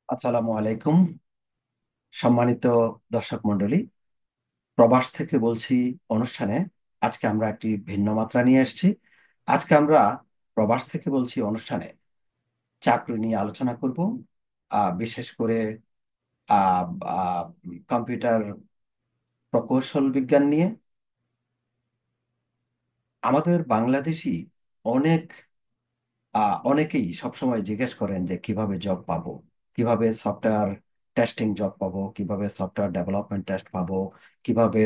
আসসালামু আলাইকুম। সম্মানিত দর্শক মণ্ডলী, প্রবাস থেকে বলছি অনুষ্ঠানে আজকে আমরা একটি ভিন্ন মাত্রা নিয়ে এসেছি। আজকে আমরা প্রবাস থেকে বলছি অনুষ্ঠানে চাকরি নিয়ে আলোচনা করব। বিশেষ করে আহ, আহ, কম্পিউটার প্রকৌশল বিজ্ঞান নিয়ে। আমাদের বাংলাদেশি অনেক অনেকেই সবসময় জিজ্ঞেস করেন যে কিভাবে জব পাবো, কিভাবে সফটওয়্যার টেস্টিং জব পাবো, কিভাবে সফটওয়্যার ডেভেলপমেন্ট টেস্ট পাবো, কিভাবে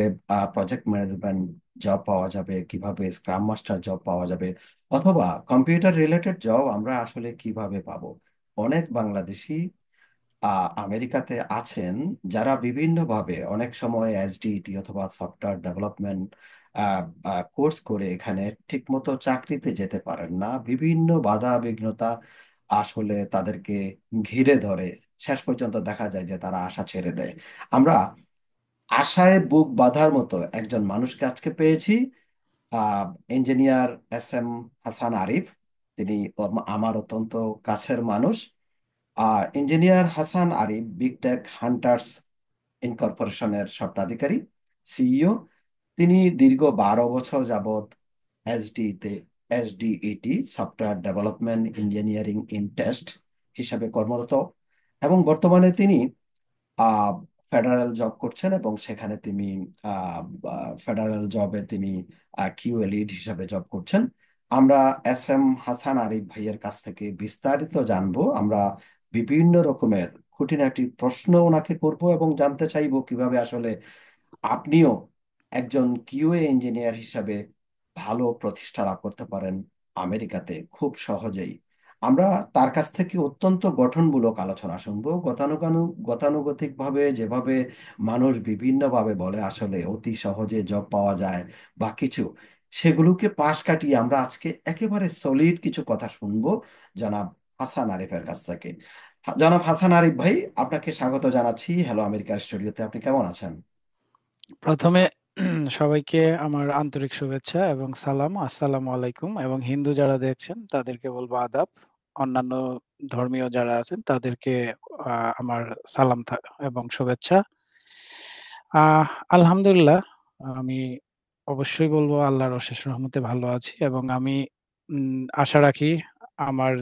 প্রজেক্ট ম্যানেজমেন্ট জব পাওয়া যাবে, কিভাবে স্ক্রাম মাস্টার জব পাওয়া যাবে, অথবা কম্পিউটার রিলেটেড জব আমরা আসলে কিভাবে পাবো। অনেক বাংলাদেশি আমেরিকাতে আছেন যারা বিভিন্নভাবে অনেক সময় এসডিইটি অথবা সফটওয়্যার ডেভেলপমেন্ট কোর্স করে এখানে ঠিকমতো চাকরিতে যেতে পারেন না। বিভিন্ন বাধা বিঘ্নতা আসলে তাদেরকে ঘিরে ধরে। শেষ পর্যন্ত দেখা যায় যে তারা আশা ছেড়ে দেয়। আমরা আশায় বুক বাঁধার মতো একজন মানুষকে আজকে পেয়েছি, আহ engineer S M Hasan Arif. তিনি আমার অত্যন্ত কাছের মানুষ। Engineer Hasan Arif big tech hunters ইনকর্পোরেশনের স্বত্বাধিকারী, সিইও। তিনি দীর্ঘ 12 বছর যাবৎ এসডিতে SDET software development engineering in test হিসাবে কর্মরত, এবং বর্তমানে তিনি আহ ফেডারেল জব করছেন এবং সেখানে তিনি ফেডারেল জবে তিনি কিউ লিড হিসাবে জব করছেন। আমরা এস এম হাসান আরিফ ভাইয়ের কাছ থেকে বিস্তারিত জানবো। আমরা বিভিন্ন রকমের খুঁটিনাটি প্রশ্ন ওনাকে করব এবং জানতে চাইবো কিভাবে আসলে আপনিও একজন কিউএ ইঞ্জিনিয়ার হিসাবে ভালো প্রতিষ্ঠা লাভ করতে পারেন আমেরিকাতে খুব সহজেই। আমরা তার কাছ থেকে অত্যন্ত গঠনমূলক আলোচনা শুনবো। গতানুগতিক ভাবে যেভাবে মানুষ বিভিন্নভাবে বলে আসলে অতি সহজে জব পাওয়া যায় বা কিছু, সেগুলোকে পাশ কাটিয়ে আমরা আজকে একেবারে সলিড কিছু কথা শুনবো জনাব হাসান আরিফের কাছ থেকে। জনাব হাসান আরিফ ভাই, আপনাকে স্বাগত জানাচ্ছি হ্যালো আমেরিকার স্টুডিওতে। আপনি কেমন আছেন? প্রথমে সবাইকে আমার আন্তরিক শুভেচ্ছা এবং সালাম। আসসালামু আলাইকুম। এবং হিন্দু যারা দেখছেন তাদেরকে বলবো আদাব। অন্যান্য ধর্মীয় যারা আছেন তাদেরকে আমার সালাম এবং শুভেচ্ছা। আহ আলহামদুলিল্লাহ, আমি অবশ্যই বলবো আল্লাহর অশেষ রহমতে ভালো আছি এবং আমি আশা রাখি আমার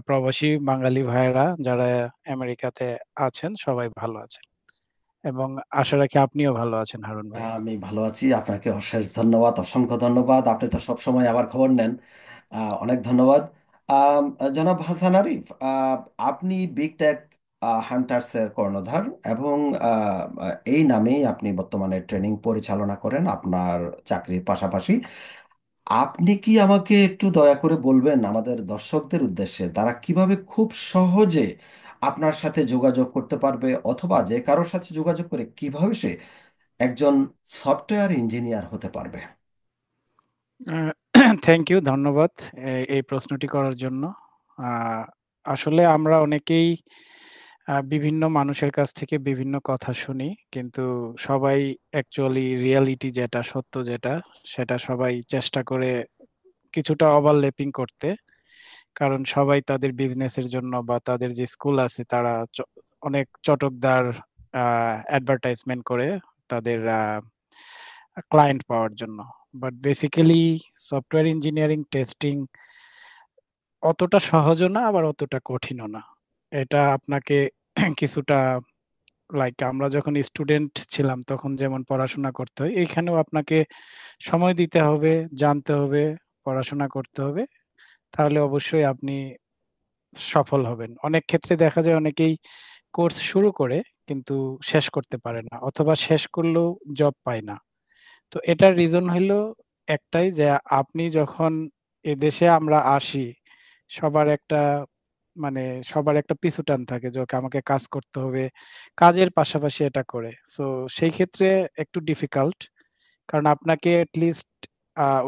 প্রবাসী বাঙালি ভাইয়েরা যারা আমেরিকাতে আছেন সবাই ভালো আছেন এবং আশা রাখি আপনিও ভালো আছেন হারুন ভাই। আমি ভালো আছি। আপনাকে অশেষ ধন্যবাদ, অসংখ্য ধন্যবাদ। আপনি তো সব সময় আমার খবর নেন। অনেক ধন্যবাদ। আম, জনাব হাসান আরিফ, আপনি বিগ টেক হান্টার্সের কর্ণধার এবং এই নামেই আপনি বর্তমানে ট্রেনিং পরিচালনা করেন আপনার চাকরির পাশাপাশি। আপনি কি আমাকে একটু দয়া করে বলবেন আমাদের দর্শকদের উদ্দেশ্যে তারা কিভাবে খুব সহজে আপনার সাথে যোগাযোগ করতে পারবে, অথবা যে কারোর সাথে যোগাযোগ করে কিভাবে সে একজন সফটওয়্যার ইঞ্জিনিয়ার হতে পারবে? থ্যাংক ইউ, ধন্যবাদ এই প্রশ্নটি করার জন্য। আহ, আসলে আমরা অনেকেই বিভিন্ন মানুষের কাছ থেকে বিভিন্ন কথা শুনি, কিন্তু সবাই অ্যাকচুয়ালি রিয়ালিটি যেটা সত্য যেটা সেটা সবাই চেষ্টা করে কিছুটা ওভারল্যাপিং করতে। কারণ সবাই তাদের বিজনেসের জন্য বা তাদের যে স্কুল আছে তারা অনেক চটকদার অ্যাডভার্টাইজমেন্ট করে তাদের ক্লায়েন্ট পাওয়ার জন্য। But basically software engineering testing অতটা সহজও না, আবার অতটা কঠিনও না। এটা আপনাকে কিছুটা, লাইক আমরা যখন স্টুডেন্ট ছিলাম তখন যেমন পড়াশোনা করতে হয়, এখানেও আপনাকে সময় দিতে হবে, জানতে হবে, পড়াশোনা করতে হবে, তাহলে অবশ্যই আপনি সফল হবেন। অনেক ক্ষেত্রে দেখা যায় অনেকেই কোর্স শুরু করে কিন্তু শেষ করতে পারে না, অথবা শেষ করলেও জব পায় না। তো এটার রিজন হইলো একটাই, যে আপনি যখন এদেশে আমরা আসি, সবার একটা মানে সবার একটা পিছু টান থাকে যে ওকে আমাকে কাজ করতে হবে, কাজের পাশাপাশি এটা করে। সো সেই ক্ষেত্রে একটু ডিফিকাল্ট, কারণ আপনাকে লিস্ট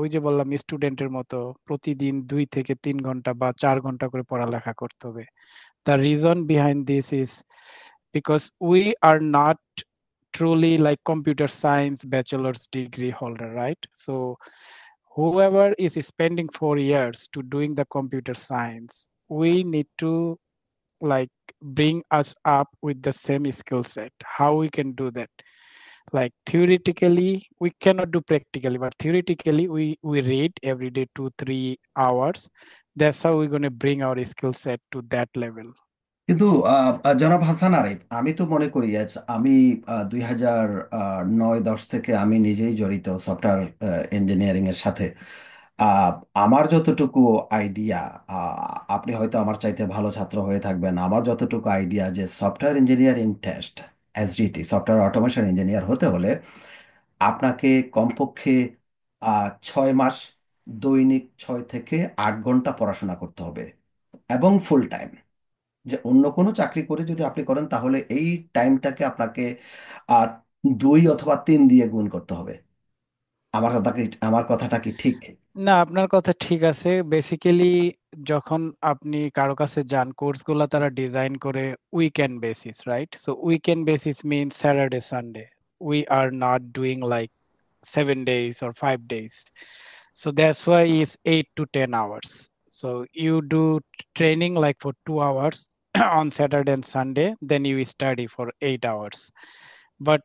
ওই যে বললাম স্টুডেন্টের মতো প্রতিদিন 2 থেকে 3 ঘন্টা বা 4 ঘন্টা করে পড়ালেখা করতে হবে। The reason behind this is because we are not truly like computer science bachelor's degree holder, right? So whoever is spending 4 years to doing the computer science, we need to like bring us up with the same skill set. How we can do that? Like theoretically, we cannot do practically, but theoretically, we read every day 2-3 hours. That's how we're going to bring our skill set to that level. কিন্তু জনাব হাসান আরিফ, আমি তো মনে করি আমি 2009-10 থেকে আমি নিজেই জড়িত সফটওয়্যার ইঞ্জিনিয়ারিং এর সাথে। আহ, আমার যতটুকু আইডিয়া, আপনি হয়তো আমার চাইতে ভালো ছাত্র হয়ে থাকবেন, আমার যতটুকু আইডিয়া যে software engineering test, SDT, software automation engineer হতে হলে আপনাকে কমপক্ষে 6 মাস দৈনিক 6 থেকে 8 ঘন্টা পড়াশোনা করতে হবে, এবং ফুল টাইম। যে অন্য কোনো চাকরি করে যদি আপনি করেন তাহলে এই টাইমটাকে আপনাকে আহ 2 অথবা 3 দিয়ে গুণ করতে হবে। আমার কথাটা কি ঠিক? না, আপনার কথা ঠিক আছে। বেসিক্যালি যখন আপনি কারো কাছে যান, কোর্সগুলো তারা ডিজাইন করে weekend basis, right? So weekend basis means Saturday Sunday. We are not doing like 7 days or 5 days. So that's why it's 8 to 10 hours. So you do training like for 2 hours on Saturday and Sunday, then you study for 8 hours. But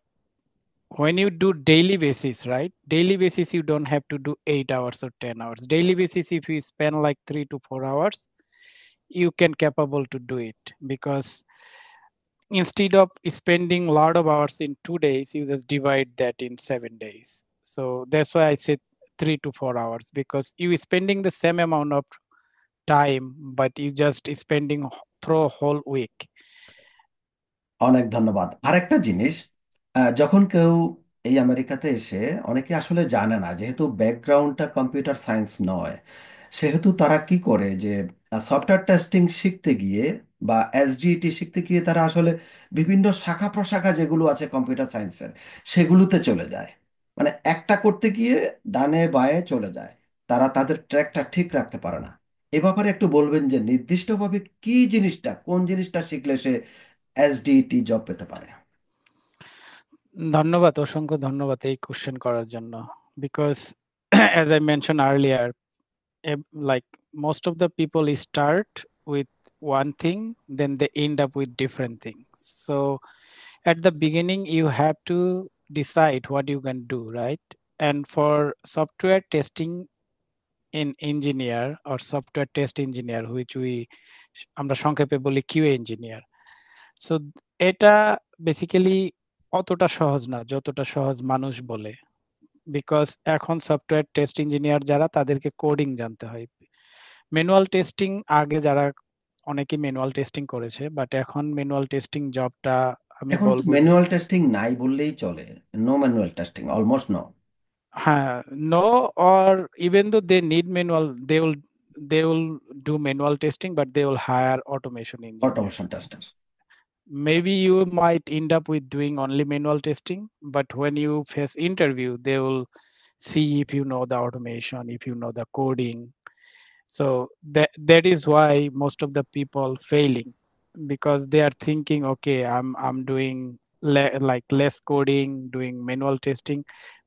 when you do daily basis, right? Daily basis, you don't have to do 8 hours or 10 hours. Daily basis, if you spend like 3 to 4 hours, you can capable to do it because instead of spending a lot of hours in 2 days, you just divide that in 7 days. So that's why I said 3 to 4 hours because you spending the same amount of time, but you just spending through a whole week. অনেক ধন্যবাদ। আরেকটা জিনিস, যখন কেউ এই আমেরিকাতে এসে, অনেকে আসলে জানে না, যেহেতু ব্যাকগ্রাউন্ডটা কম্পিউটার সায়েন্স নয়, সেহেতু তারা কি করে যে সফটওয়্যার টেস্টিং শিখতে গিয়ে বা এসডিটি শিখতে গিয়ে তারা আসলে বিভিন্ন শাখা প্রশাখা যেগুলো আছে কম্পিউটার সায়েন্সের, সেগুলোতে চলে যায়। মানে একটা করতে গিয়ে ডানে বায়ে চলে যায়, তারা তাদের ট্র্যাকটা ঠিক রাখতে পারে না। এ ব্যাপারে একটু বলবেন যে নির্দিষ্টভাবে কি জিনিসটা, কোন জিনিসটা শিখলে সে এসডিটি জব পেতে পারে? ধন্যবাদ, অসংখ্য ধন্যবাদ এই কোশ্চেন করার জন্য। Because as I mentioned earlier, like most of the people start with one thing, then they end up with different things. So at the beginning, you have to decide what you can do, right? And for software testing in engineer or software test engineer, which we আমরা সংক্ষেপে বলি QA engineer. So এটা basically অতটা সহজ না যতটা সহজ মানুষ বলে। বিকজ এখন সফটওয়্যার টেস্ট ইঞ্জিনিয়ার যারা তাদেরকে কোডিং জানতে হয়। ম্যানুয়াল টেস্টিং আগে যারা অনেকেই ম্যানুয়াল টেস্টিং করেছে, বাট এখন ম্যানুয়াল টেস্টিং জবটা আমি এখন তো বলবো ম্যানুয়াল টেস্টিং নাই বললেই চলে। No manual testing, almost no. হ্যাঁ, no, or even though they need manual, they will do manual testing, but they will hire automation engineer. Automation tester. Maybe you might end up with doing only manual testing, but when you face interview, they will see if you know the automation, if you know the coding. So that is why most of the people failing because they are thinking, okay, I'm doing like less coding, doing manual testing,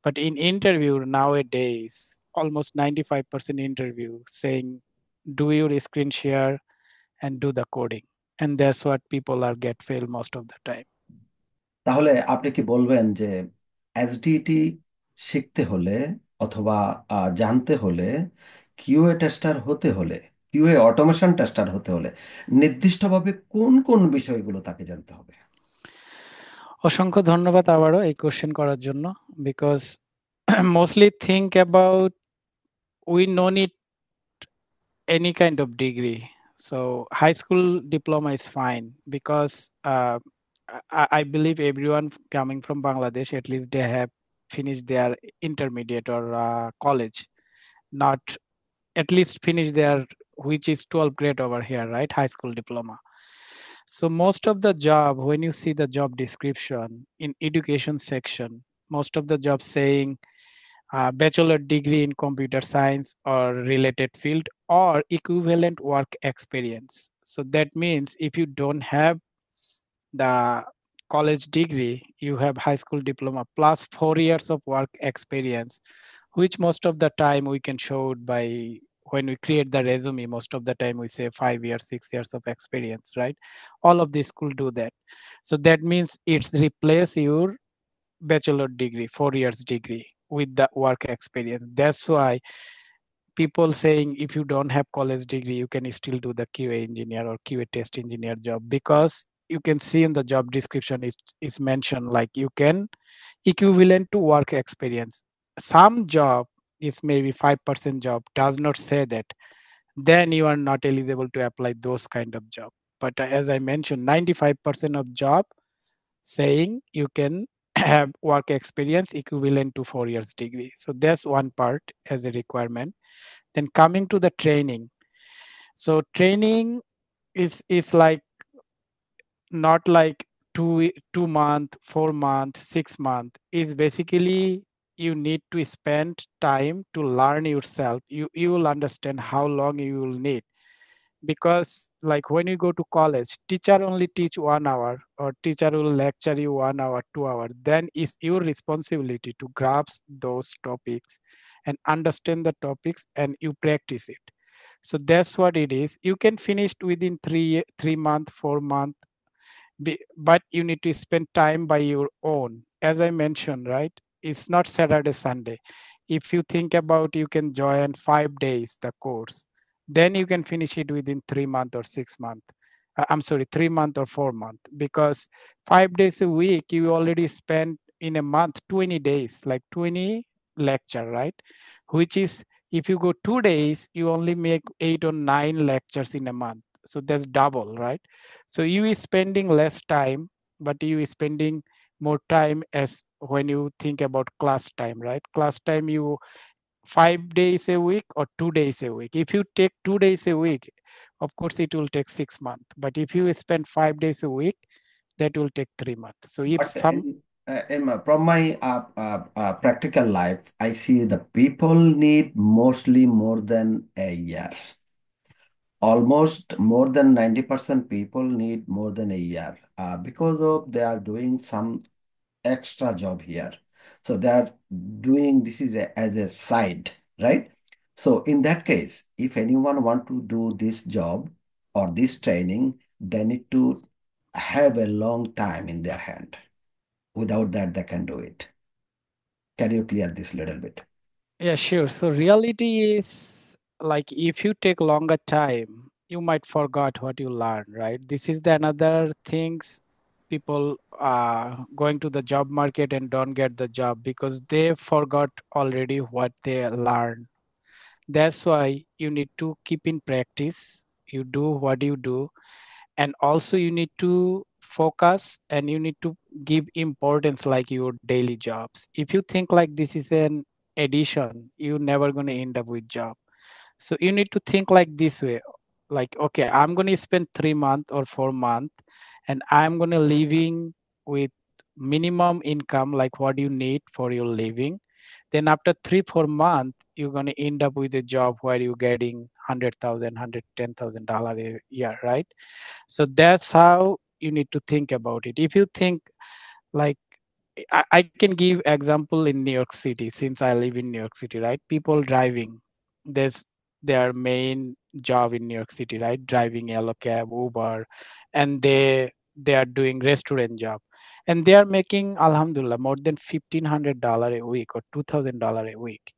but in interview nowadays, almost 95% interview saying, do your screen share and do the coding, and that's what people are get fail most of the time. তাহলে আপনি কি বলবেন যে SDT শিখতে হলে অথবা জানতে হলে, কিউএ টেস্টার হতে হলে, কিউএ অটোমেশন টেস্টার হতে হলে নির্দিষ্টভাবে কোন কোন বিষয়গুলো তাকে জানতে হবে? অসংখ্য ধন্যবাদ আবারও এই কোশ্চেন করার জন্য because mostly think about we no need any kind of degree. So high school diploma is fine because I believe everyone coming from Bangladesh, at least they have finished their intermediate or college, not at least finish their, which is 12th grade over here, right? High school diploma. So most of the job, when you see the job description in education section, most of the jobs saying bachelor degree in computer science or related field or equivalent work experience. So that means if you don't have the college degree, you have high school diploma plus 4 years of work experience, which most of the time we can show it by when we create the resume, most of the time we say 5 years, 6 years of experience, right? All of this could do that. So that means it's replace your bachelor degree, 4 years degree with the work experience. That's why people saying if you don't have college degree, you can still do the QA engineer or QA test engineer job, because you can see in the job description is mentioned like you can equivalent to work experience. Some job is maybe 5% job does not say that, then you are not eligible to apply those kind of job. But as I mentioned, 95% of job saying you can have work experience equivalent to 4 years degree. So that's one part as a requirement. Then coming to the training. So training is like not like 2 month, 4 month, 6 month. Is basically you need to spend time to learn yourself. You will understand how long you will need, because like when you go to college, teacher only teach 1 hour or teacher will lecture you 1 hour, 2 hour. Then it's your responsibility to grasp those topics and understand the topics and you practice it. So that's what it is. You can finish within 3 month, 4 month, but you need to spend time by your own. As I mentioned, right? It's not Saturday, Sunday. If you think about, you can join 5 days the course, then you can finish it within 3 month or 6 month. I'm sorry, 3 month or 4 month, because 5 days a week you already spend in a month 20 days, like 20 lecture, right? Which is, if you go 2 days, you only make 8 or 9 lectures in a month. So that's double, right? So you is spending less time, but you is spending more time as when you think about class time, right? Class time, you 5 days a week or 2 days a week. If you take 2 days a week, of course it will take 6 months. But if you spend 5 days a week, that will take 3 months. So if But some, from my practical life, I see the people need mostly more than a year. Almost more than 90% people need more than a year because of they are doing some extra job here. So they are doing this is as a side, right? So in that case, if anyone want to do this job or this training, they need to have a long time in their hand. Without that, they can do it. Can you clear this little bit? yeah, sure. So reality is like if you take longer time, you might forgot what you learned, right? This is the another things people going to the job market and don't get the job because they forgot already what they learned. That's why you need to keep in practice. You do what you do, and also you need to focus and you need to give importance like your daily jobs. If you think like this is an addition, you're never going to end up with job. So you need to think like this way, like, okay, I'm going to spend 3 months or 4 months and I'm going to living with minimum income, like what you need for your living. Then after 3 4 months you're going to end up with a job where you're getting 100,000 $110,000 a year, right? So that's how you need to think about it. If you think like, I can give example in New York City, since I live in New York City, right? People driving, there's their main job in New York City, right? Driving yellow cab, Uber, and they are doing restaurant job, and they are making Alhamdulillah more than $1,500 a week or $2,000 a week.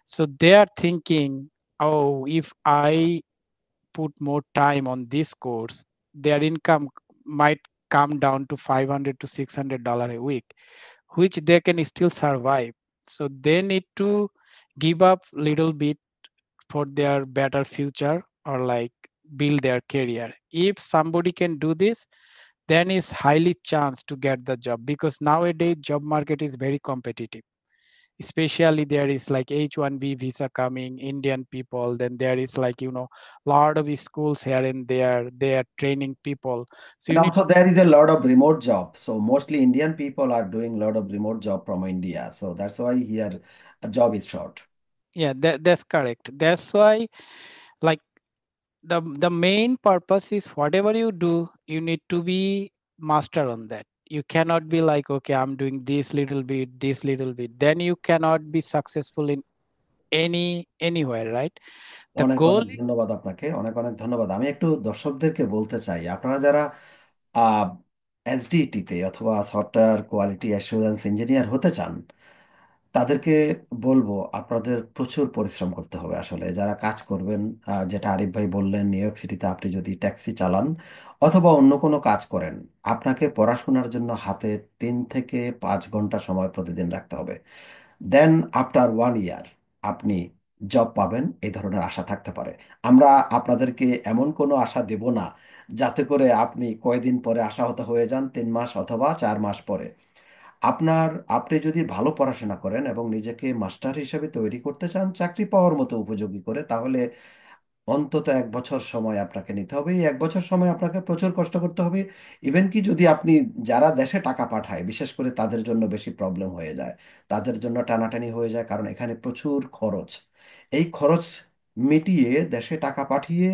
So they are thinking, oh, if I put more time on this course, their income might come down to 500 to $600 a week, which they can still survive. So they need to give up little bit for their better future or like build their career. If somebody can do this, then it's highly chance to get the job, because nowadays job market is very competitive. Especially there is like H1B visa coming, Indian people, then there is like, lot of schools here and there, they are training people. So And you need, also there is a lot of remote job. So mostly Indian people are doing a lot of remote job from India. So that's why here a job is short. yeah, that's correct. That's why like the main purpose is whatever you do, you need to be master on that. You cannot be like, okay, I'm doing this little bit, then you cannot be successful in anywhere, right? The অনেক goal অনেক ধন্যবাদ আপনাকে, অনেক অনেক ধন্যবাদ। আমি একটু দর্শকদেরকে বলতে চাই, আপনারা যারা এসডিটিতে অথবা সফটওয়্যার কোয়ালিটি অ্যাসুরেন্স ইঞ্জিনিয়ার হতে চান, তাদেরকে বলবো আপনাদের প্রচুর পরিশ্রম করতে হবে। আসলে যারা কাজ করবেন, যেটা আরিফ ভাই বললেন, নিউ ইয়র্ক সিটিতে আপনি যদি ট্যাক্সি চালান অথবা অন্য কোনো কাজ করেন, আপনাকে পড়াশোনার জন্য হাতে 3 থেকে 5 ঘন্টা সময় প্রতিদিন রাখতে হবে। দেন আফটার 1 ইয়ার আপনি জব পাবেন, এই ধরনের আশা থাকতে পারে। আমরা আপনাদেরকে এমন কোনো আশা দেব না যাতে করে আপনি কয়দিন পরে আশাহত হয়ে যান, 3 মাস অথবা 4 মাস পরে। আপনি যদি ভালো পড়াশোনা করেন এবং নিজেকে মাস্টার হিসেবে তৈরি করতে চান চাকরি পাওয়ার মতো উপযোগী করে, তাহলে অন্তত 1 বছর সময় আপনাকে নিতে হবে। এই 1 বছর সময় আপনাকে প্রচুর কষ্ট করতে হবে। ইভেন কি যদি আপনি, যারা দেশে টাকা পাঠায় বিশেষ করে তাদের জন্য বেশি প্রবলেম হয়ে যায়, তাদের জন্য টানাটানি হয়ে যায়, কারণ এখানে প্রচুর খরচ। এই খরচ মিটিয়ে দেশে টাকা পাঠিয়ে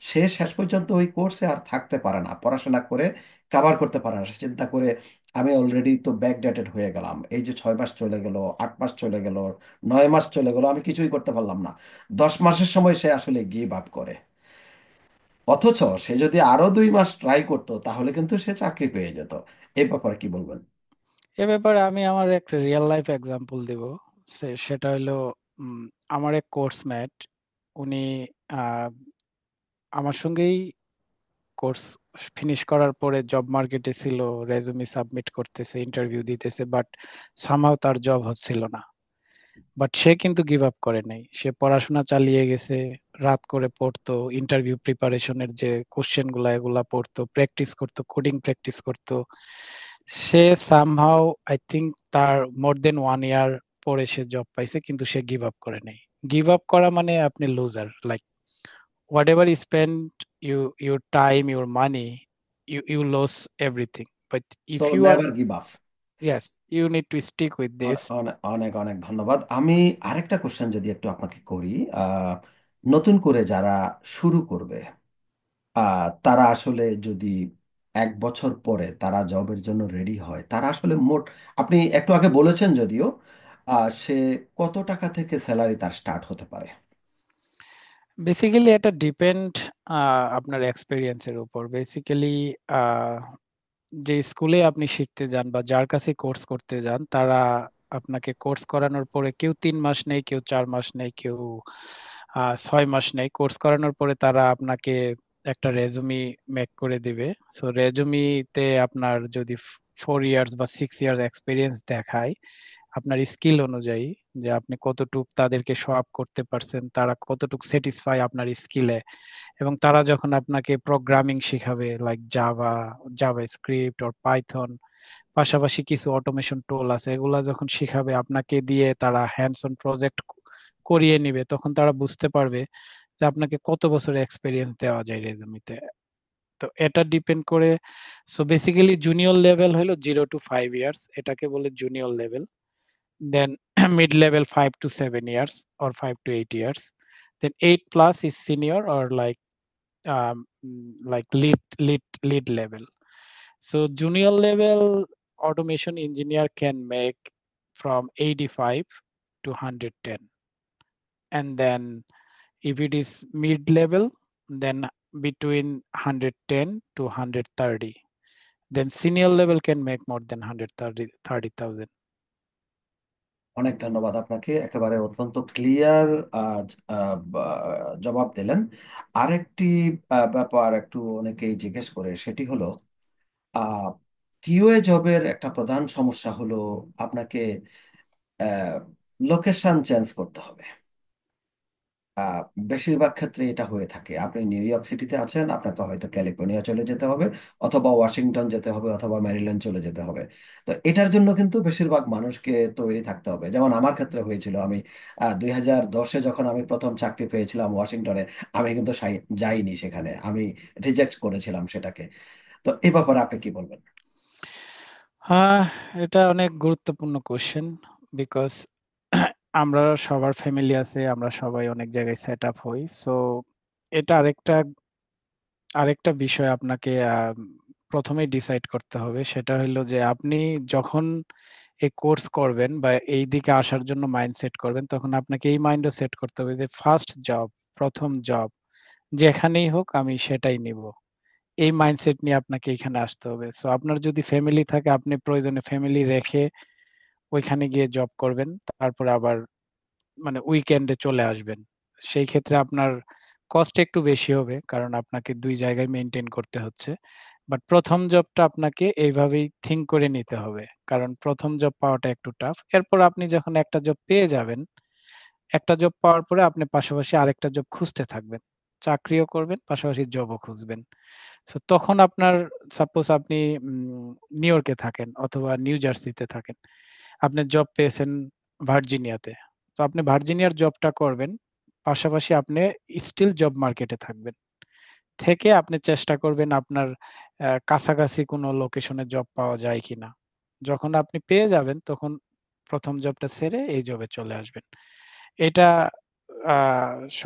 সে শেষ পর্যন্ত ওই কোর্সে আর থাকতে পারে না, পড়াশোনা করে কাভার করতে পারে না। সে চিন্তা করে আমি অলরেডি তো ব্যাকডেটেড হয়ে গেলাম, এই যে 6 মাস চলে গেল, 8 মাস চলে গেল, 9 মাস চলে গেল, আমি কিছুই করতে পারলাম না। 10 মাসের সময় সে আসলে গিভ আপ করে। অথচ সে যদি আরো 2 মাস ট্রাই করতো তাহলে কিন্তু সে চাকরি পেয়ে যেত। এই ব্যাপারে কি বলবেন? এ ব্যাপারে আমি আমার একটা রিয়েল লাইফ এক্সাম্পল দিব। সেটা হলো উম, আমার এক কোর্সমেট, উনি আহ, আমার সঙ্গেই কোর্স ফিনিশ করার পরে জব মার্কেটে ছিল, রেজুমি সাবমিট করতেছে, ইন্টারভিউ দিতেছে, বাট সামহাও তার জব হচ্ছিল না। বাট সে কিন্তু গিভ আপ করে নাই, সে পড়াশোনা চালিয়ে গেছে, রাত করে পড়তো, ইন্টারভিউ প্রিপারেশনের যে কোশ্চেন গুলা এগুলা পড়তো, প্র্যাকটিস করতো, কোডিং প্র্যাকটিস করতো। সে সামহাও আই থিংক তার মোর দেন 1 ইয়ার পরে সে জব পাইছে, কিন্তু সে গিভ আপ করে নাই। গিভ আপ করা মানে আপনি loser, like whatever you spend, your time, your money, you lose everything. But so if you are, never give up. yes, you need to stick with this. অনেক অনেক অনেক ধন্যবাদ। আমি আরেকটা কোশ্চেন যদি একটু আপনাকে করি, আহ, নতুন করে যারা শুরু করবে, তারা আসলে যদি 1 বছর পরে তারা জবের জন্য রেডি হয়, তারা আসলে মোট, আপনি একটু আগে বলেছেন যদিও, সে কত টাকা থেকে স্যালারি তার স্টার্ট হতে পারে? বেসিক্যালি এটা ডিপেন্ড আপনার এক্সপেরিয়েন্সের উপর। বেসিক্যালি যে স্কুলে আপনি শিখতে যান বা যার কাছে কোর্স করতে যান, তারা আপনাকে কোর্স করানোর পরে কেউ 3 মাস নেই, কেউ 4 মাস নেই, কেউ 6 মাস নেই। কোর্স করানোর পরে তারা আপনাকে একটা রেজুমি মেক করে দিবে। সো রেজুমিতে আপনার যদি 4 ইয়ার্স বা 6 ইয়ার্স এক্সপিরিয়েন্স দেখায় আপনার স্কিল অনুযায়ী, যে আপনি কতটুক তাদেরকে শো আপ করতে পারছেন, তারা কতটুক স্যাটিসফাই আপনার স্কিলে, এবং তারা যখন আপনাকে প্রোগ্রামিং শিখাবে like Java, JavaScript or Python, পাশাপাশি কিছু অটোমেশন টুল আছে, এগুলা যখন শিখাবে আপনাকে দিয়ে, তারা হ্যান্ডস অন প্রজেক্ট করিয়ে নিবে, তখন তারা বুঝতে পারবে যে আপনাকে কত বছরের এক্সপিরিয়েন্স দেওয়া যায় রেজুমিতে। তো এটা ডিপেন্ড করে। সো বেসিক্যালি জুনিয়র লেভেল হলো 0 to 5 ইয়ার্স, এটাকে বলে junior level. Then mid level 5 to 7 years or 5 to 8 years. Then 8 plus is senior or like lead level. So junior level automation engineer can make from 85 to 110, and then if it is mid level, then between 110 to 130. Then senior level can make more than 130,000. অনেক ধন্যবাদ আপনাকে, একেবারে অত্যন্ত clear জবাব দিলেন। আরেকটি ব্যাপার একটু অনেকেই জিজ্ঞেস করে, সেটি হলো কিউএ জবের একটা প্রধান সমস্যা হলো আপনাকে লোকেশন চেঞ্জ করতে হবে। আহ, বেশিরভাগ ক্ষেত্রে এটা হয়ে থাকে, আপনি নিউ ইয়র্ক সিটিতে আছেন, আপনাকে হয়তো ক্যালিফোর্নিয়া চলে যেতে হবে, অথবা ওয়াশিংটন যেতে হবে, অথবা ম্যারিল্যান্ড চলে যেতে হবে। তো এটার জন্য কিন্তু বেশিরভাগ মানুষকে তৈরি থাকতে হবে। যেমন আমার ক্ষেত্রে হয়েছিল, আমি 2010-এ যখন আমি প্রথম চাকরি পেয়েছিলাম ওয়াশিংটনে, আমি কিন্তু যাইনি সেখানে, আমি রিজেক্ট করেছিলাম সেটাকে। তো এই ব্যাপারে আপনি কি বলবেন? হ্যাঁ, এটা অনেক গুরুত্বপূর্ণ কোশ্চেন, বিকজ আমরা সবার ফ্যামিলি আছে, আমরা সবাই অনেক জায়গায় সেট আপ হই। সো এটা আরেকটা আরেকটা বিষয় আপনাকে প্রথমেই ডিসাইড করতে হবে। সেটা হলো যে আপনি যখন এই কোর্স করবেন বা এই দিকে আসার জন্য মাইন্ড সেট করবেন, তখন আপনাকে এই মাইন্ডও সেট করতে হবে যে ফার্স্ট জব, প্রথম জব, যেখানেই হোক আমি সেটাই নিব। এই মাইন্ডসেট নিয়ে আপনাকে এখানে আসতে হবে। সো আপনার যদি ফ্যামিলি থাকে, আপনি প্রয়োজনে ফ্যামিলি রেখে ওইখানে গিয়ে জব করবেন। তারপরে আবার মানে উইকেন্ডে চলে আসবেন। সেই ক্ষেত্রে আপনার কস্ট একটু বেশি হবে, কারণ আপনাকে ২ জায়গায় মেইনটেইন করতে হচ্ছে। বাট ১ম জবটা আপনাকে এইভাবেই থিংক করে নিতে হবে। কারণ ১ম জব পাওয়াটা একটু টাফ। এরপর আপনি যখন একটা জব পেয়ে যাবেন, একটা জব পাওয়ার পরে আপনি পাশাপাশি আরেকটা জব খুঁজতে থাকবেন। চাকরিও করবেন, পাশাপাশি জবও খুঁজবেন। সো তখন আপনার, সাপোজ আপনি নিউ ইয়র্কে থাকেন অথবা নিউ জার্সিতে থাকেন। আপনি জব পেয়েছেন ভার্জিনিয়াতে। তো আপনি ভার্জিনিয়ার জবটা করবেন। পাশাপাশি আপনি স্টিল জব মার্কেটে থাকবেন। থেকে আপনি চেষ্টা করবেন আপনার কাছাকাছি কোনো লোকেশনে জব পাওয়া যায় কিনা। যখন আপনি পেয়ে যাবেন তখন ১ম জবটা ছেড়ে এই জবে চলে আসবেন। এটা আ স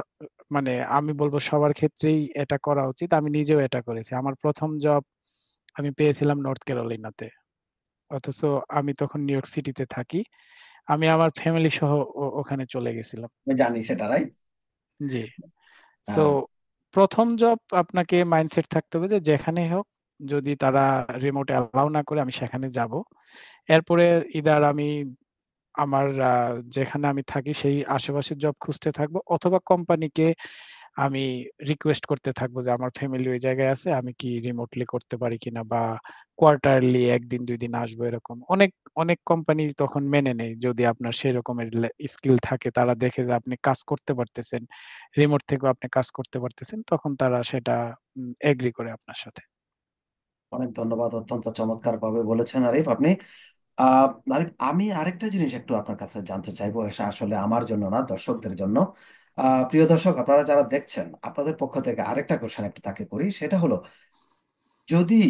মানে আমি বলব সবার ক্ষেত্রেই এটা করা উচিত। আমি নিজেও এটা করেছি। আমার ১ম জব আমি পেয়েছিলাম নর্থ ক্যারোলিনাতে। অথচ আমি তখন নিউ ইয়র্ক সিটিতে থাকি। আমি আমার ফ্যামিলি সহ ওখানে চলে গেছিলাম। আমি জানি সেটা, রাইট। জি। সো ১ম জব আপনাকে মাইন্ডসেট থাকতে হবে যে যেখানেই হোক, যদি তারা রিমোট অ্যালাও না করে আমি সেখানে যাব। এরপরে ইদার আমি আমার যেখানে আমি থাকি সেই আশেপাশের জব খুঁজতে থাকবো, অথবা কোম্পানিকে আমি রিকোয়েস্ট করতে থাকবো যে আমার ফ্যামিলি ওই জায়গায় আছে, আমি কি রিমোটলি করতে পারি কিনা, বা কোয়ার্টারলি ১ দিন ২ দিন আসবো এরকম। অনেক কোম্পানি তখন মেনে নেয় যদি আপনার সেই রকমের স্কিল থাকে। তারা দেখে যে আপনি কাজ করতে পারতেছেন। রিমোট থেকেও আপনি কাজ করতে পারতেছেন। তখন তারা সেটা এগ্রি করে আপনার সাথে। অনেক ধন্যবাদ, অত্যন্ত চমৎকার ভাবে বলেছেন আরিফ আপনি। আরিফ, আমি আরেকটা জিনিস একটু আপনার কাছে জানতে চাইবো, এটা আসলে আমার জন্য না, দর্শকদের জন্য। প্রিয় দর্শক, আপনারা যারা দেখছেন, আপনাদের পক্ষ থেকে আরেকটা কোশ্চেন একটু তাকে করি, সেটা হলো, যদি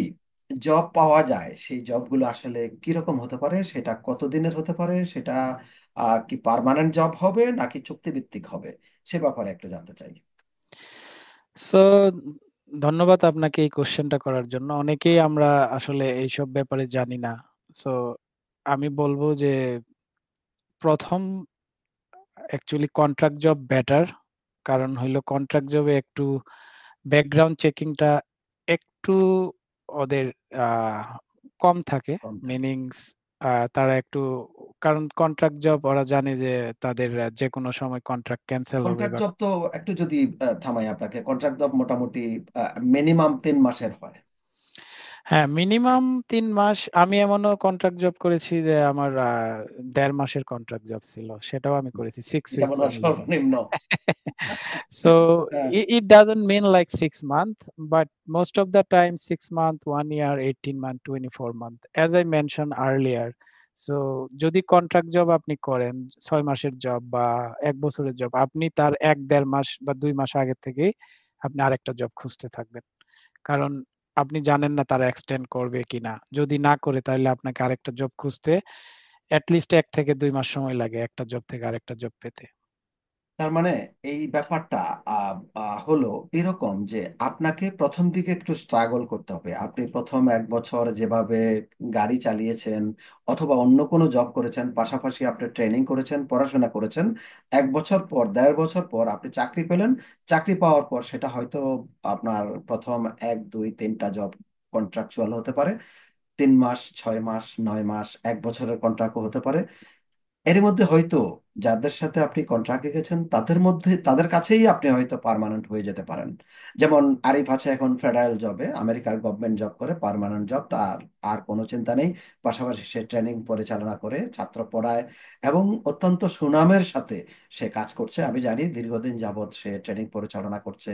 জব পাওয়া যায়, সেই জবগুলো আসলে কিরকম হতে পারে, সেটা কতদিনের হতে পারে, সেটা কি পার্মানেন্ট জব হবে নাকি চুক্তিভিত্তিক হবে, সে ব্যাপারে একটু জানতে চাই। সো ধন্যবাদ আপনাকে এই কোয়েশ্চেনটা করার জন্য। অনেকেই আমরা আসলে এইসব ব্যাপারে জানি না। সো আমি বলব যে ১ম অ্যাকচুয়ালি কন্ট্রাক্ট জব বেটার। কারণ হইলো কন্ট্রাক্ট জবে একটু ব্যাকগ্রাউন্ড চেকিংটা একটু ওদের আ কম থাকে। কম থাকে। মিনিংস তারা একটু, কারণ কন্ট্রাক্ট জব ওরা জানে যে তাদের যেকোনো সময় কন্ট্রাক্ট ক্যানসেল হবে কন্ট্রাক্ট বা জব তো একটু যদি থামাই আপনাকে, কন্ট্রাক্ট জব মোটামুটি মিনিমাম 3 মাসের হয়। হ্যাঁ, মিনিমাম ৩ মাস। আমি এমনও কন্ট্রাক্ট জব করেছি যে আমার ১.৫ মাসের কন্ট্রাক্ট জব ছিল। সেটাও আমি করেছি। 6 এটা উইকস মনে হয় অনলি। সর্বনিম্ন। So হ্যাঁ, it doesn't mean like 6 month, but most of the time 6 month, 1 year, 18 month, 24 month. As I mentioned earlier, so যদি কন্ট্রাক্ট জব আপনি করেন ৬ মাসের জব বা ১ বছরের জব, আপনি তার ১-১.৫ মাস বা ২ মাস আগে থেকেই আপনি আরেকটা জব খুঁজতে থাকবেন। কারণ আপনি জানেন না তারা এক্সটেন্ড করবে কিনা। যদি না করে তাহলে আপনাকে আরেকটা জব খুঁজতে এট লিস্ট ১ থেকে ২ মাস সময় লাগে একটা জব থেকে আরেকটা জব পেতে। তার মানে এই ব্যাপারটা হলো এরকম যে আপনাকে প্রথম দিকে একটু স্ট্রাগল করতে হবে। আপনি প্রথম 1 বছর যেভাবে গাড়ি চালিয়েছেন অথবা অন্য কোনো জব করেছেন, পাশাপাশি আপনি ট্রেনিং করেছেন, পড়াশোনা করেছেন, 1 বছর পর, 1.5 বছর পর আপনি চাকরি পেলেন। চাকরি পাওয়ার পর সেটা হয়তো আপনার প্রথম 1, 2, 3টা জব কন্ট্রাকচুয়াল হতে পারে, 3 মাস, 6 মাস, 9 মাস, 1 বছরের কন্ট্রাক্টও হতে পারে। এর মধ্যে হয়তো যাদের সাথে আপনি কন্ট্রাক্টে গেছেন তাদের মধ্যে, তাদের কাছেই আপনি হয়তো পার্মানেন্ট হয়ে যেতে পারেন। যেমন আরিফ আছে এখন ফেডারেল জবে, আমেরিকার গভর্নমেন্ট জব করে, পার্মানেন্ট জব তার, আর কোনো চিন্তা নেই। পাশাপাশি সে ট্রেনিং পরিচালনা করে, ছাত্র পড়ায়, এবং অত্যন্ত সুনামের সাথে সে কাজ করছে। আমি জানি দীর্ঘদিন যাবৎ সে ট্রেনিং পরিচালনা করছে,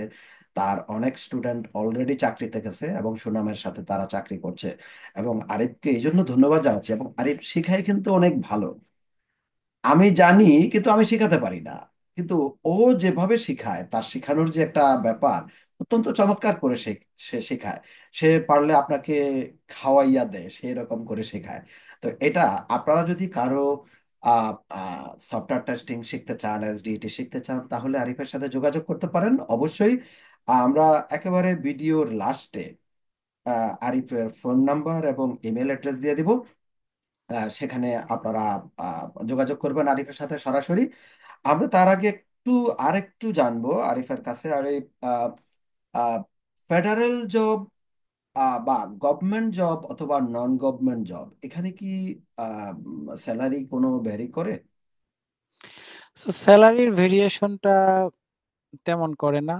তার অনেক স্টুডেন্ট অলরেডি চাকরিতে গেছে এবং সুনামের সাথে তারা চাকরি করছে। এবং আরিফকে এই জন্য ধন্যবাদ জানাচ্ছি, এবং আরিফ শিখায় কিন্তু অনেক ভালো। আমি জানি, কিন্তু আমি শেখাতে পারি না। কিন্তু ও যেভাবে শেখায়, তার শেখানোর যে একটা ব্যাপার, অত্যন্ত চমৎকার করে সে শেখায়। সে পারলে আপনাকে খাওয়াইয়া দেয়, সেই রকম করে শেখায়। তো এটা, আপনারা যদি কারো সফটওয়্যার টেস্টিং শিখতে চান, এসডিইটি শিখতে চান, তাহলে আরিফের সাথে যোগাযোগ করতে পারেন অবশ্যই। আমরা একেবারে ভিডিওর লাস্টে আরিফের ফোন নাম্বার এবং ইমেল অ্যাড্রেস দিয়ে দিব। সেখানে আপনারা যোগাযোগ করবেন আরিফের সাথে সরাসরি। আমরা তার আগে আরেকটু জানবো আরিফের কাছে। আর এই ফেডারেল জব বা গভর্নমেন্ট জব অথবা নন গভর্নমেন্ট জব, এখানে কি স্যালারি কোনো ভ্যারি করে? সো স্যালারির ভেরিয়েশনটা তেমন করে না।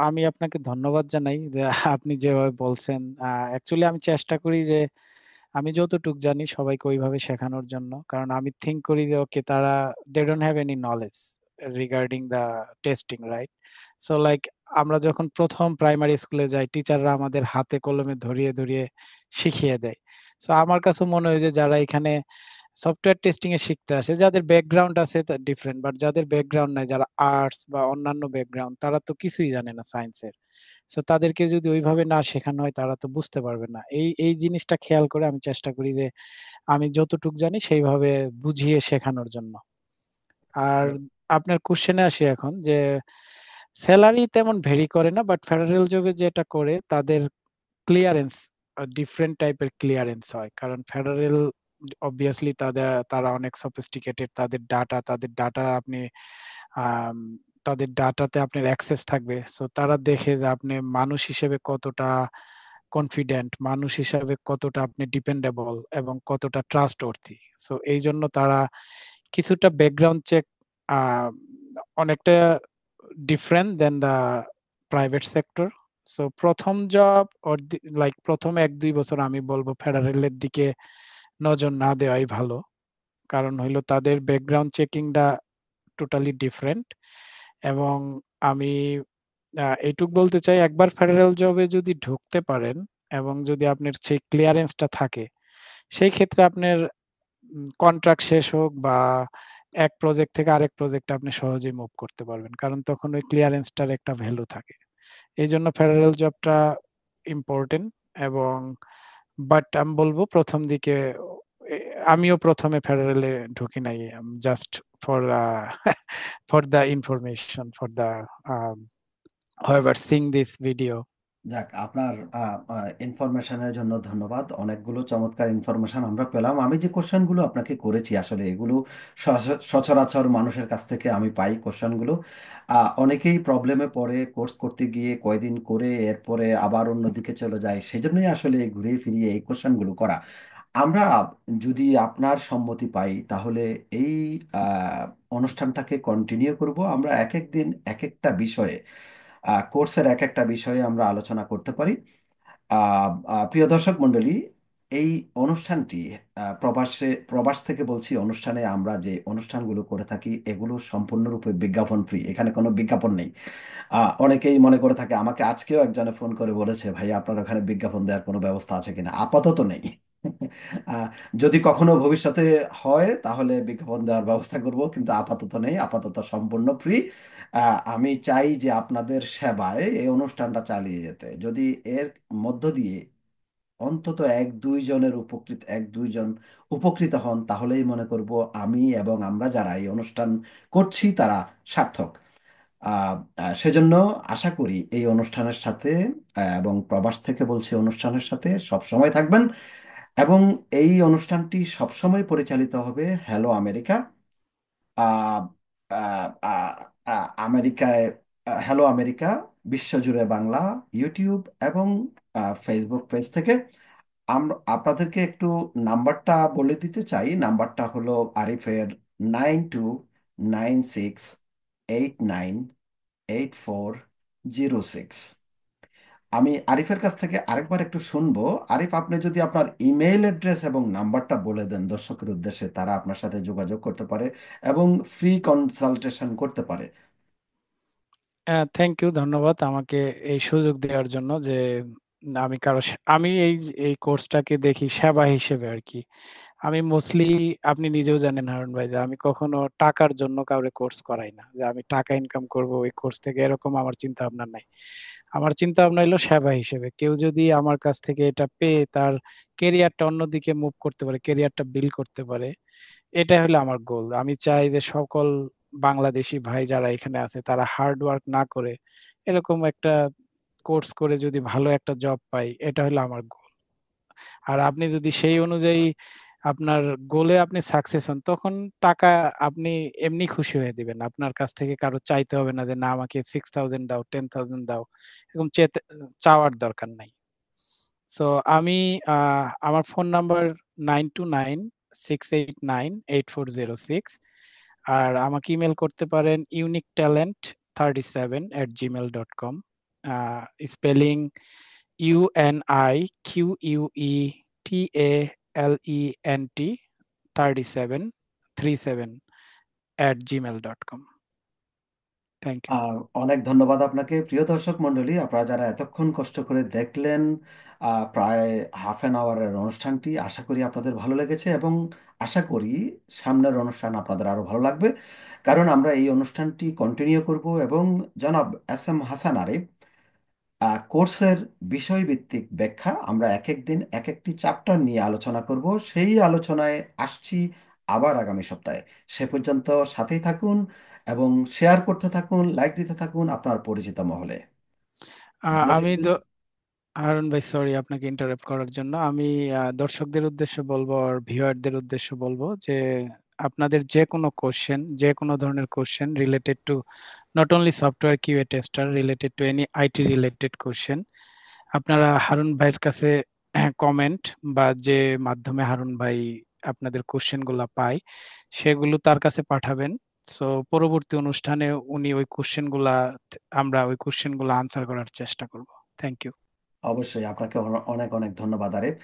আমি আপনাকে ধন্যবাদ জানাই যে আপনি যেভাবে বলছেন। অ্যাকচুয়ালি আমি চেষ্টা করি যে আমি যতটুক জানি সবাইকে ওইভাবে শেখানোর জন্য, কারণ আমি থিঙ্ক করি যে ওকে তারা they don't have any knowledge regarding the testing, right? So like আমরা যখন প্রথম প্রাইমারি স্কুলে যাই, টিচাররা আমাদের হাতে কলমে ধরিয়ে ধরিয়ে শিখিয়ে দেয়। সো আমার কাছে মনে হয় যে যারা এখানে সফটওয়্যার টেস্টিং এ শিখতে আসে, যাদের ব্যাকগ্রাউন্ড আছে তা ডিফারেন্ট, বাট যাদের ব্যাকগ্রাউন্ড নাই, যারা আর্টস বা অন্যান্য ব্যাকগ্রাউন্ড, তারা তো কিছুই জানে না সায়েন্সের। সো তাদেরকে যদি ওইভাবে না শেখানো হয় তারা তো বুঝতে পারবে না। এই এই জিনিসটা খেয়াল করে আমি চেষ্টা করি যে আমি যতটুক জানি সেইভাবে বুঝিয়ে শেখানোর জন্য। আর আপনার কোশ্চেনে আসি এখন, যে স্যালারি তেমন ভেরি করে না, বাট ফেডারেল জবে যেটা করে তাদের ক্লিয়ারেন্স ডিফারেন্ট টাইপের ক্লিয়ারেন্স হয়, কারণ ফেডারেল অবভিয়াসলি তারা অনেক সফিস্টিকেটেড। তাদের ডাটা আপনি আম, তাদের ডাটাতে আপনার অ্যাক্সেস থাকবে। সো তারা দেখে যে আপনি মানুষ হিসেবে কতটা কনফিডেন্ট, মানুষ হিসাবে কতটা আপনি ডিপেন্ডেবল এবং কতটা ট্রাস্টওর্থি। সো এই জন্য তারা কিছুটা ব্যাকগ্রাউন্ড চেক অনেকটা ডিফারেন্ট দেন দা প্রাইভেট সেক্টর। সো প্রথম জব ওর লাইক প্রথম 1-2 বছর আমি বলবো ফেডারেলের দিকে নজর না দেওয়াই ভালো। কারণ হইলো তাদের ব্যাকগ্রাউন্ড চেকিংটা টোটালি ডিফারেন্ট। এবং আমি এইটুক বলতে চাই, একবার ফেডারেল জবে যদি ঢুকতে পারেন এবং যদি আপনার সেই ক্লিয়ারেন্সটা থাকে, সেই ক্ষেত্রে আপনার কন্ট্রাক্ট শেষ হোক বা এক প্রজেক্ট থেকে আরেক প্রজেক্টে আপনি সহজেই মুভ করতে পারবেন, কারণ তখন ওই ক্লিয়ারেন্সটার একটা ভ্যালু থাকে। এই জন্য ফেডারেল জবটা ইম্পর্টেন্ট। এবং বাট আমি বলবো প্রথম দিকে আমিও প্রথমে ফেডারেলে ঢুকি নাই, just for for the information for the whoever seeing this video. যাক, আপনার ইনফরমেশনের জন্য ধন্যবাদ। অনেকগুলো চমৎকার ইনফরমেশন আমরা পেলাম। আমি যে কোশ্চেনগুলো আপনাকে করেছি আসলে এগুলো সচরাচর মানুষের কাছ থেকে আমি পাই কোশ্চেনগুলো। অনেকেই প্রবলেমে পড়ে কোর্স করতে গিয়ে কয়দিন করে এরপরে আবার অন্যদিকে চলে যায়, সেজন্যই আসলে ঘুরিয়ে ফিরিয়ে এই কোশ্চেনগুলো করা। আমরা যদি আপনার সম্মতি পাই তাহলে এই আহ, অনুষ্ঠানটাকে কন্টিনিউ করব। আমরা এক এক দিন এক একটা বিষয়ে, কোর্সের এক একটা বিষয়ে আমরা আলোচনা করতে পারি। প্রিয় দর্শক মণ্ডলী, এই অনুষ্ঠানটি প্রবাস থেকে বলছি, অনুষ্ঠানে আমরা যে অনুষ্ঠানগুলো করে থাকি এগুলো সম্পূর্ণরূপে বিজ্ঞাপন ফ্রি, এখানে কোনো বিজ্ঞাপন নেই। অনেকেই মনে করে থাকে, আমাকে আজকেও একজনে ফোন করে বলেছে, ভাই আপনার ওখানে বিজ্ঞাপন দেওয়ার কোনো ব্যবস্থা আছে কিনা? আপাতত নেই। আহ, যদি কখনো ভবিষ্যতে হয় তাহলে বিজ্ঞাপন দেওয়ার ব্যবস্থা করব, কিন্তু আপাতত নেই, আপাতত সম্পূর্ণ ফ্রি। আমি চাই যে আপনাদের সেবায় এই অনুষ্ঠানটা চালিয়ে যেতে। যদি এর মধ্য দিয়ে অন্তত এক দুইজন উপকৃত হন, তাহলেই মনে করব আমি এবং আমরা যারা এই অনুষ্ঠান করছি তারা সার্থক। সেজন্য আশা করি এই অনুষ্ঠানের সাথে, এবং প্রবাস থেকে বলছি অনুষ্ঠানের সাথে সব সময় থাকবেন। এবং এই অনুষ্ঠানটি সবসময় পরিচালিত হবে হ্যালো আমেরিকা, আহ, আহ, আহ, আমেরিকায়, হ্যালো আমেরিকা বিশ্বজুড়ে বাংলা, ইউটিউব এবং ফেসবুক পেজ থেকে। আমরা আপনাদেরকে একটু নাম্বারটা বলে দিতে চাই। নাম্বারটা হলো আরিফের 9296898406। আমি আরিফের কাছ থেকে আরেকবার একটু শুনবো। আরিফ, আপনি যদি আপনার ইমেইল অ্যাড্রেস এবং নাম্বারটা বলে দেন দর্শকের উদ্দেশ্যে, তারা আপনার সাথে যোগাযোগ করতে পারে এবং ফ্রি কনসালটেশন করতে পারে। থ্যাংক ইউ, ধন্যবাদ আমাকে এই সুযোগ দেওয়ার জন্য। যে আমি এই কোর্সটাকে দেখি সেবা হিসেবে আর কি। আমি মোস্টলি, আপনি নিজেও জানেন হারুন ভাই, যে আমি কখনো টাকার জন্য কাউরে কোর্স করাই না, যে আমি টাকা ইনকাম করব ওই কোর্স থেকে, এরকম আমার চিন্তা ভাবনা নাই। আমার চিন্তা ভাবনা হলো সেবা হিসেবে কেউ যদি আমার কাছ থেকে এটা পেয়ে তার কেরিয়ারটা অন্যদিকে মুভ করতে পারে, কেরিয়ারটা বিল্ড করতে পারে, এটা হলো আমার গোল। আমি চাই যে সকল বাংলাদেশি ভাই যারা এখানে আছে তারা হার্ড ওয়ার্ক না করে এরকম একটা কোর্স করে যদি ভালো একটা জব পাই, এটা হলো আমার গোল। আর আপনি যদি সেই অনুযায়ী আপনার গোলে আপনি সাকসেস হন, তখন টাকা আপনি এমনি খুশি হয়ে দিবেন। আপনার কাছ থেকে কারো চাইতে হবে না যে না আমাকে 6,000 দাও, 10,000 দাও, এরকম চাওয়ার দরকার নাই। সো আমি আমার ফোন নাম্বার 9296898406। আর আমাকে ইমেল করতে পারেন uniquetalent37@gmail.com। Spelling UNIQUEALENT 37 thank you. অনেক ধন্যবাদ আপনাকে, প্রিয় দর্শক মণ্ডলী, আপনারা যারা এতক্ষণ কষ্ট করে দেখলেন প্রায় হাফ অ্যান আওয়ারের অনুষ্ঠানটি। আশা করি আপনাদের ভালো লেগেছে এবং আশা করি সামনের অনুষ্ঠান আপনাদের আরো ভালো লাগবে, কারণ আমরা এই অনুষ্ঠানটি কন্টিনিউ করব এবং জনাব এস এম হাসান আরিফ কোর্সের বিষয়ভিত্তিক ব্যাখ্যা আমরা এক এক দিন এক একটি চ্যাপ্টার নিয়ে আলোচনা করব। সেই আলোচনায় আসছি আবার আগামী সপ্তাহে। সে পর্যন্ত সাথেই থাকুন এবং শেয়ার করতে থাকুন, লাইক দিতে থাকুন আপনার পরিচিত মহলে। ভালো আমি থাকবেন। হারুন ভাই, সরি আপনাকে ইন্টারাপ্ট করার জন্য। আমি দর্শকদের উদ্দেশ্যে বলবো আর ভিউয়ারদের উদ্দেশ্যে বলবো যে আপনাদের যে কোনো কোশ্চেন, যে কোনো ধরনের question related to not only software QA tester, related to any IT related question, আপনারা হারুন ভাইয়ের কাছে কমেন্ট বা যে মাধ্যমে হারুন ভাই আপনাদের কোশ্চেন গুলা পায় সেগুলো তার কাছে পাঠাবেন। সো পরবর্তী অনুষ্ঠানে উনি ওই কোশ্চেন গুলা, আমরা ওই কোশ্চেন গুলা আনসার করার চেষ্টা করব। Thank you. অবশ্যই আপনাকে অনেক অনেক ধন্যবাদ আরিফ।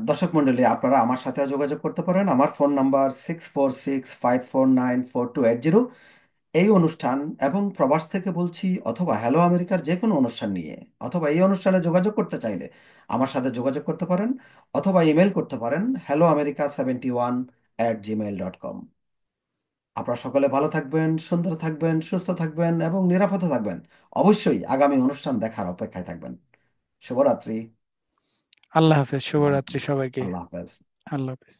দর্শক মণ্ডলী, আপনারা আমার সাথেও যোগাযোগ করতে পারেন। আমার ফোন নাম্বার 6465494280। এই অনুষ্ঠান এবং প্রবাস থেকে বলছি অথবা হ্যালো আমেরিকার যে কোনো অনুষ্ঠান নিয়ে অথবা এই অনুষ্ঠানে যোগাযোগ করতে চাইলে আমার সাথে যোগাযোগ করতে পারেন অথবা ইমেল করতে পারেন helloamerica71@gmail.com। আপনারা সকলে ভালো থাকবেন, সুন্দর থাকবেন, সুস্থ থাকবেন এবং নিরাপদে থাকবেন। অবশ্যই আগামী অনুষ্ঠান দেখার অপেক্ষায় থাকবেন। শুভরাত্রি। আল্লাহ হাফেজ, শুভরাত্রি সবাইকে। আল্লাহ হাফেজ। আল্লাহ হাফেজ।